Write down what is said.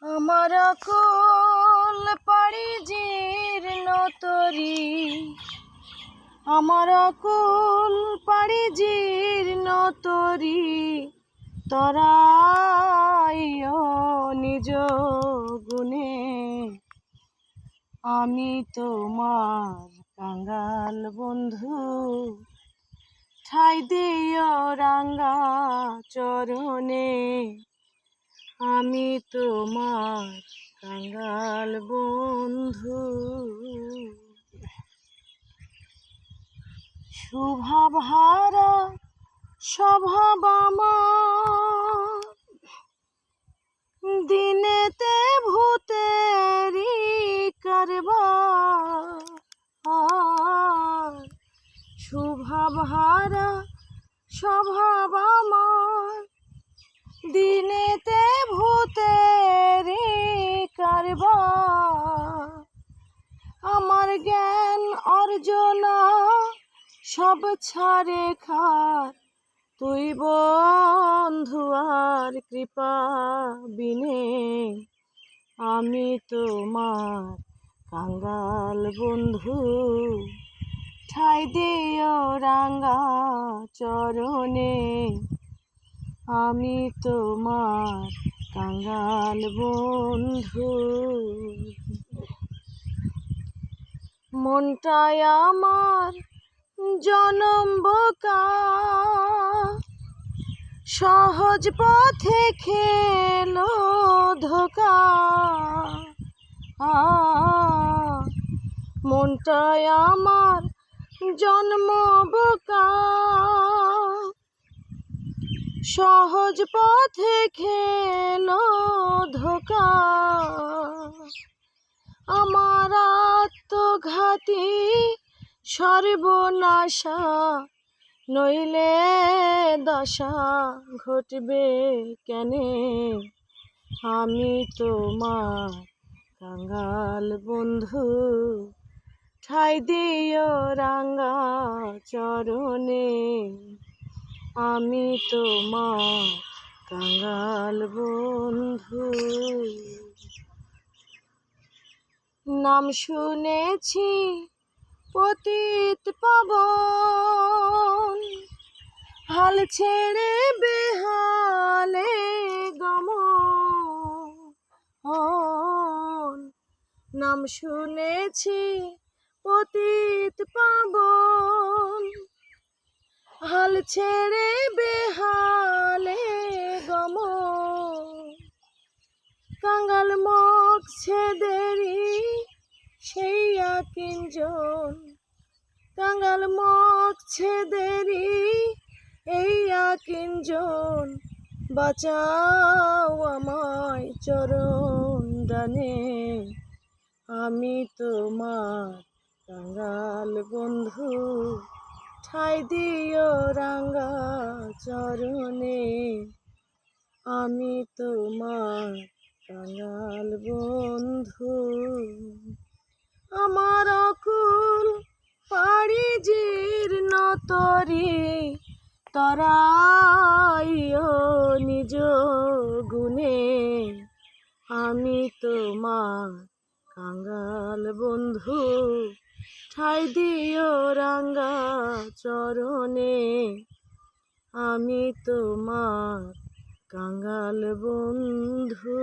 আমার কুল পাড়ি জীর্ণ তরি, আমার কুল পাড়ি জীর্ণ তরি, তরাইও নিজ গুণে। আমি তোমার কাঙ্গাল বন্ধু, ঠাই দিও রাঙ্গা চরণে। আমি তোমার কাঙ্গাল বন্ধু। শুভাবহারা স্বভাব আমার, দিনেতে ভূতেরি কারবার। শুভাবহারা স্বভাব আমার, দিনেতে ভূতেরি কারবার। আমার জ্ঞান অর্জনা সব ছাড়ে খার, তুই বন্ধু আর কৃপা বিনে। আমি তোমার কাঙ্গাল বন্ধু, ঠাই দিও রাঙ্গা চরণে। আমি তোমার কাঙ্গাল বন্ধু। মনটাই আমার জনম বোকা, সহজ পথে খেলো ধোকা। মনটাই আমার জন্ম বোকা, সহজ পথে খেলো ধোকা। আমার আত্মঘাতী সর্বনাশা, নইলে দশা ঘটবে কেনে। আমি তোমার কাঙ্গাল বন্ধু, ঠাই দিও রাঙ্গা চরণে। আমি তোমার কাঙ্গাল বন্ধু। নাম শুনেছি পতিত পাবন, হাল ছেড়ে বেহালে গমন। নাম শুনেছি পতিত পাবন, হাল ছেড়ে বেহালে গমন। কাঙ্গাল মুখ ছেদেরি সেই কিঞ্জন, কাঙ্গাল মুখ ছেদেরি এই কিঞ্জন। বাঁচাও আমায় চরণ দানে। আমি তোমার কাঙ্গাল বন্ধু, ঠাই দিও রাঙ্গা চরণে। আমি তোমার কাঙ্গাল বন্ধু। আমার অকুল পাড়ি জীর্ণ তরি, তরাইও নিজ গুণে। আমি তোমার কাঙ্গাল বন্ধু, ঠাই দিও রাঙ্গা চরণে। আমি তোমার কাঙ্গাল বন্ধু।